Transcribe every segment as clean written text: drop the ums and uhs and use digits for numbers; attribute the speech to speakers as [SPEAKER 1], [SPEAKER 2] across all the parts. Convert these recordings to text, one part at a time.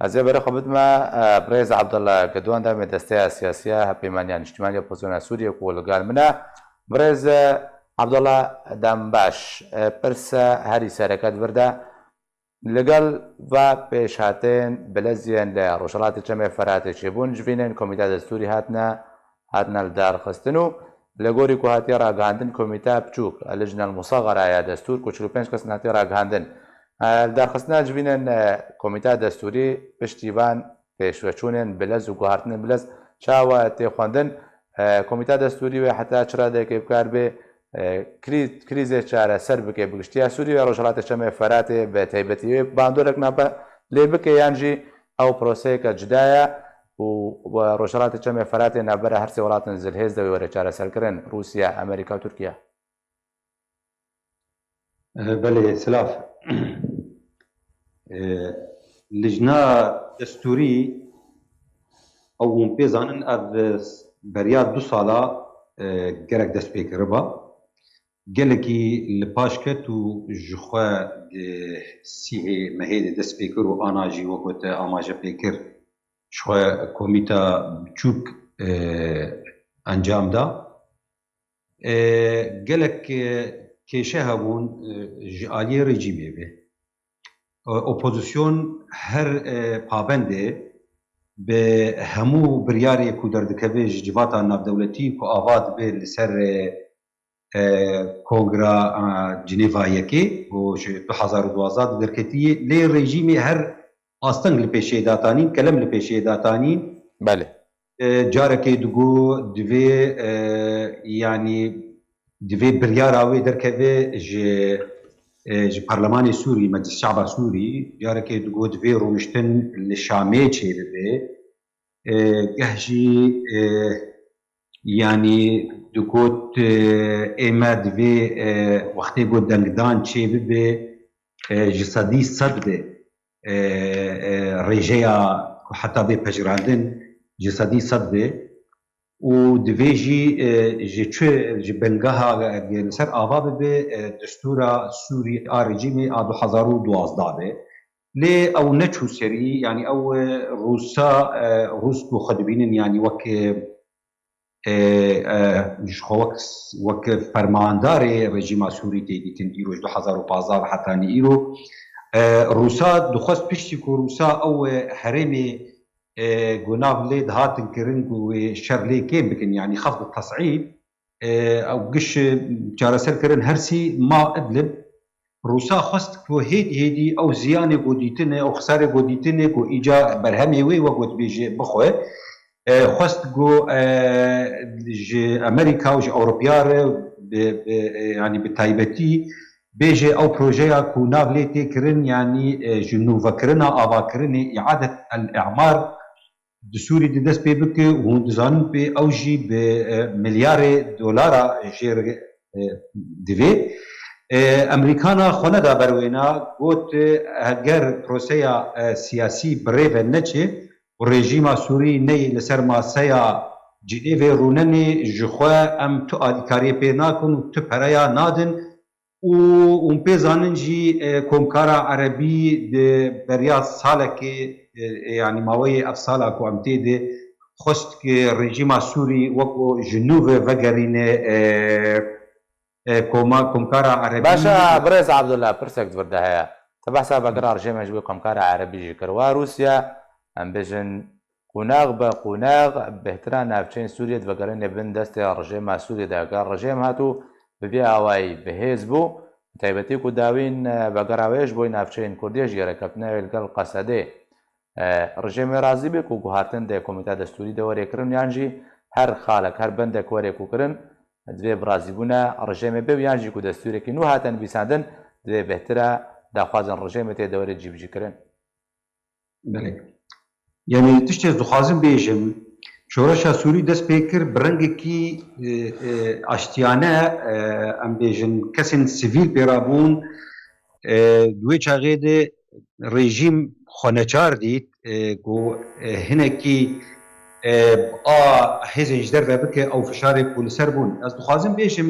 [SPEAKER 1] از برای خودت ما برز عبدالله کدوان دام دسته سیاسی پیمانیان اجتماعی اپوزیسیون سوریه کولگال منه برز عبدالله دام باش پرس هری سرکت ورده لەگەڵ و پێشهاتێن بەلەزیان لە ڕۆژهەڵاتی چەمێ فەراتێکی بوون جبینێن کۆمیتا دەستوری هاتنە لە دارخستن و لە گۆری کوهاتی ڕاگەاندن کۆمیتا بچووک لەژنە الموسەغەرایە دەستور و 45 کەس ناتی ڕاگەاندن دارخستنا جبینێن کۆمیتا دەستوری پشتیوان پێشوەچوونێن بلەز و گوهارتنە بلەز چاوە تێخواندن کۆمیتا دەستوری وێ حتا چرا دەکەی بکار بێ کریزێک چارەسەر بکێ بگشتیا سووری و ڕۆژهەڵاتی چەمێ فەراتێ بە تایبەتی باندۆرێک ناپە لێ بکە یانجی ئەو پرۆسەیەکە جدایە و ڕۆژهەڵاتی چەمێ فەراتێ نابەرە هەرسێ وڵاتن زلهێز دەوێ وەرە چارەسەرکردن رووسیا ئەمریکا و تورکیا.
[SPEAKER 2] بله سلاف لجنا دستوری او پێزانن ئەv بەریا 2 ساڵە گەرەک دەست پێ کردبە gelekî li paş ket û ji xwe sîhê mehê de dest pê kir û ana jî wek te amaje pê kir ji xwe komîta biçûk encam da gelek kêşe hebûn ji aliyê rejîmê ve opozisyon her pabendê bi hemû biryarê ku derdikeve ji civata navdewletî ku ava dibe li ser Kongra Cenevayekê û ji 2012 derketiye lê rejîmê her asteng li pêşêdatanîn kelem li pêşêdatanîn carekê digo divê yanî divê biryara wê derkeve ji Parlemanê Sûrî Meclis Şe'ba Sûrî carekê digo divê rûniştin li Şamê çêbibe geh jî yanî digot ئێمە divê wextê got dengdan çê bibe ji sedî sed be rêjeya ku heta bê pejirandin ji sedî sed be û divê jî ji bengeha li ser ava bibe destûra Sûrî a rejîmê a 2012 be lê ew neçû serî yanî ew Rûs ku xwe dibînin yanî wek wek fermandarê rejîma Sûrî tê dîtin îro ji 2015 ve hetanî îro Rûsa dixwest piştî ku Rûsa ew herêmê gunav lê dihatin kirin ku wê şer lê kêm bikin yanî xef bi tesîb ew giş çareser kirin hersî ma Idlib Rûsa xwest ku hêdî hêdî ew ziyanê godîtinê ew xisarê godîtinê ku îca berhemê wê wek gotbêje bixwe xwest got ji Amerîka û ji Ewropya re yanî bi taybetî bêje ew projeya ku nav lê tê kirin yanî ji nûvekirina avakirinê îadet el îmar di Sûrî di dest pê bike û hûn dizanin pê ew jî bi milyarê dolara jêr divê Emerîkana xwe neda berwêna got eger proseya siyasî birêve neçe û rejîma Sûrî neyê li ser maseya Cenevê rûnenê ji xwe em tu alîkariyê pê nakin û tu pereya nadin û hûn pê zanin jî Komkara Erebî di beriya salekê yanî maweyê ev sala ku em tê de xwest ki rejîma Sûrî wekû ji nû ve vegerîne Komkara Erebî.
[SPEAKER 1] باشە برێز عەبدوڵڵا پرسێک وەرده هەیە تە بەسا بەگەڕا ڕژێمێش بۆ کۆمکارە عەرەبی ژی کردوە رووسیا ئەم بێژن قوناغ بە قوناغ بهترا ناوچەین سووریەت بەگەڕێنێ بن دەستی ڕژێما سووریەداگە ڕژێم هاتوو ببێ ئاوایی بەهێز بوو تایبەتی و داوین بەگەڕاوێش بۆی ناوچەین کوردیش گەرەکەوتنەوێ لەگەڵ قەسەدێ ڕژێمی رازی بێک و گوهارتن دێ کۆمیتا دەستوری دەوەرێکردن یانجی هەر خاڵک هەر بەندێک وەرێک وکردن دوێ برازیبوونە ڕژێمێ بێ یانجی و دەستورێکی نو هاتن بیساندن دوێ بهترە داخوازن ڕژێمێ تێ دەوەرێ جیبجیکردن.
[SPEAKER 2] یعنی tiştê dixwazim bêjim şoreşa Sûrî dest pê kir bi rengekî aştiyane em bêjin kesên sivîl pê rabûn di wê çaxê de rejîm xwe neçar dît ku hinekî a hêzên ji derve bike ew fişarê ku li ser bûn. Ez dixwazim bêjim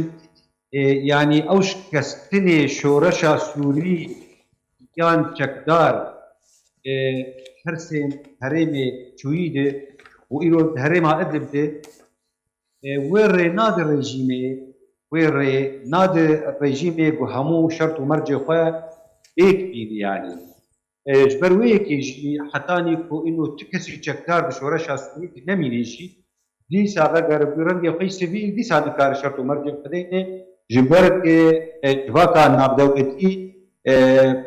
[SPEAKER 2] yanî ew şikestinê şoreşa Sûrî yan çekdar هرسين هريمي شويدة وإيرو هريما أدلب ويري نادي الرجيمي ويري نادي الرجيمي وهمو شرط ومرجع خواه إيك بيدي يعني جبرويك يجي حتاني كو إنه تكسي تشكار بشورش أسوي نميني شي دي سابقا ربيرنجي خوي سيفيل دي سابقا شرط ومرجع خديني جبرك جواكا نابدوتي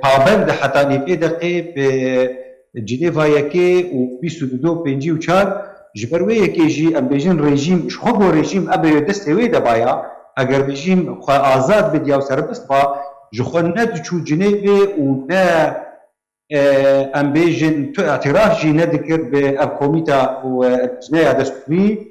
[SPEAKER 2] پابند حتاني في دقي جنيفا يكي و 22 بنجي و 4 جبروي يكي جي ام بيجن ريجيم شخو ريجيم ابي دستوي دبايا اگر ريجيم خو آزاد بديا و سربست با جخنت چو جنيفي و نا ام بيجن تو اعتراف جي ندكر بالكوميتا و جنايا دستوي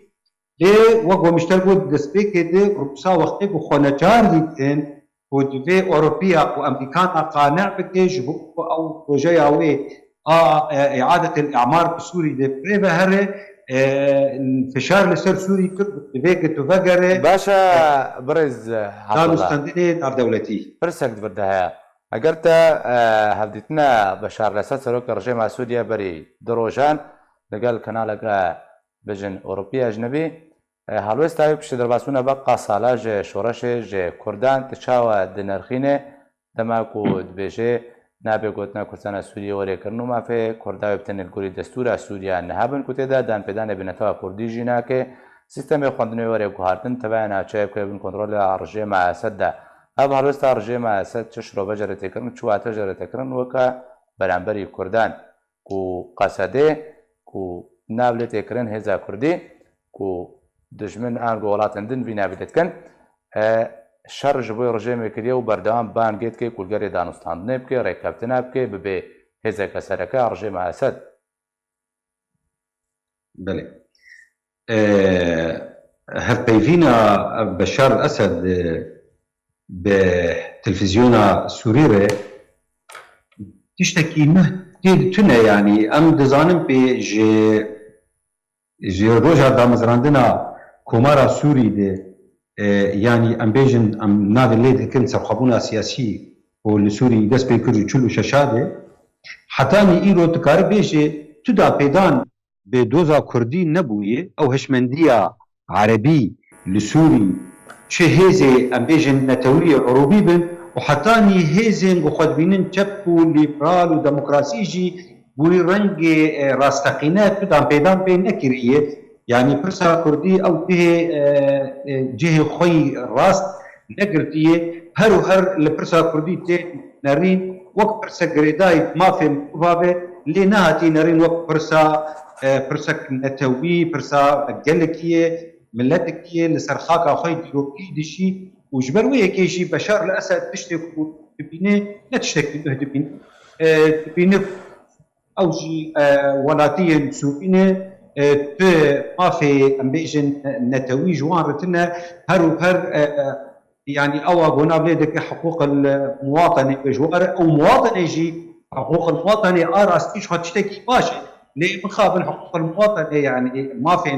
[SPEAKER 2] لي وقو مشتركو دسبيك دي روسا وقتي و خونجار ديتن و دوي اوروبيا و امريكانا قانع بكي جبو او بروجي اوي إعادة الإعمار بسوري دي بريبا هري انفشار لسر سوري كرد بيك تفجر
[SPEAKER 1] باشا برز
[SPEAKER 2] دار مستندني دار دولتي
[SPEAKER 1] برسك بردها اگرت هفدتنا بشار لسات سروك رجيم سوريا بري دروجان لقال كنالك بجن أوروبي أجنبي هلوست تاوي بشت درباسونا بقى صالاج شورش ج كردان تشاوى دنرخينه دماكو دبيجي نابێ گوتنە کوردستانە سووریە وەرێکردن و مافێ کورداوی بتەنێت گوری دەستورە سووریا نەهابن کو تێدا دانپێدانە بنەتەوە کوردیژی ناکێ سیستەمی خوێندنەوەی وەرێک گوهارتن تەبایە ناوچەیە بکە بن کۆنتڕۆل لە ڕژێمە ئاسەددا ئەم هەڵوێستا ڕژێمە ئاسەد چ شرۆڤە ژەرەتێکردن چواتە ژەرەتەکردن وەکە بەرامبەری کوردان و قەسەدێ و نابلێ تێکردن هێزا کوردی و دژمن ئانگۆ وڵاتن دن بی نابێتکەن شەڕ ji بۆی ڕژێمێکردە و بەردەوام بانگێت کەی کولگەری دانوستاندنێ بکە ڕێککەوتنە بکەی ببێ هێزێکە سەرەکە ڕژێمە ئەسەد
[SPEAKER 2] بله هەرپەیڤینە بەشار ئەسەد بە تەلڤیزیۆنە سووریێ تشتێکی تونە ینی ئەم دەزانم پێ ژێ ڕۆژە دامەزراندنە کۆمارە سووری دێ يعني ام بيجن ام ناف اللي كنت سرخبونا سياسي والسوري دس بيكرجو تشلو ششاده حتى ني ايرو تكار بيجي تدا بيدان بدوزا كردي نبويه او هشمنديه عربي لسوري شهيزي ام بيجن نتوري عروبي بن وحتى ني هيزن وخد بينن تشبو ليبرال وديمقراطيجي بوري رنج راستقينات تدا بيدان بين نكريه يعني برسا كردي او جهه خوي راست نقرتيه هر وهر لبرسا كردي تي نارين وقت برسا قريداي ما في مبابه اللي نهاتي نارين وقت برسا نتوي برسا قلكيه ملتكيه لسرخاكا خوي ديروكي دشي وجبرويه كيشي بشار الاسد تشتكي تبيني لا تشتكي تبيني او جي ولاتيه سوبيني ما في امبيجن نتوي جوان رتنا هر وهر يعني او قلنا بلادك حقوق المواطن بجوار او مواطن يجي حقوق المواطن راستيش هتشتكي باش ليه مخابن حقوق المواطن يعني ما في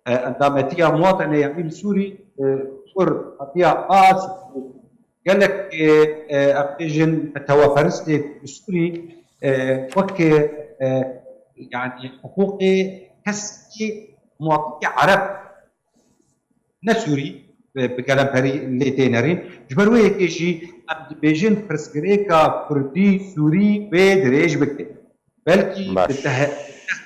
[SPEAKER 2] اندامتيه مواطن يعني سوري صور قضيه قاس قال لك امبيجن توافرستي سوري وك يعني حقوقي كسكي مواطني عرب نسوري بكلام هري اللي تينرين جبروي كيجي عبد بيجن برسكريكا كردي سوري بدريج بكتي بلكي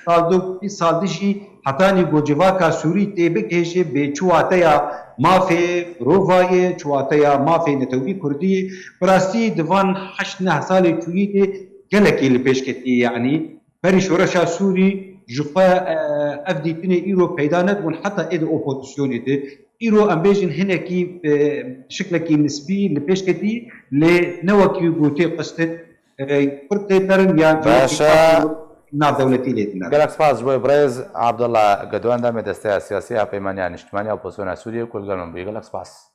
[SPEAKER 2] صالدو في صالدشي حتاني جوجيفاكا سوري تيبك هيجي بچواتيا ما في روفاي چواتيا ما في نتوي كردي براستي دفان 8 سالي تويتي قالك اللي بيشكتي يعني بري شورشا سوري جفا افدي تني ايرو بيدانت ون حتى ايد اوبوزيسيون دي ايرو امبيجن هنا كي بشكل نسبي لبيشكتي لنوكي بوتي قصت قلت نرن يعني
[SPEAKER 1] باشا
[SPEAKER 2] ناف دولتي ليتنا
[SPEAKER 1] قالك سباس بوي بريز عبد الله قدوان دامي دستي سياسيه بيمانيا اجتماعيه اوبوزيسيون سوريا كل قالهم بيقول لك سباس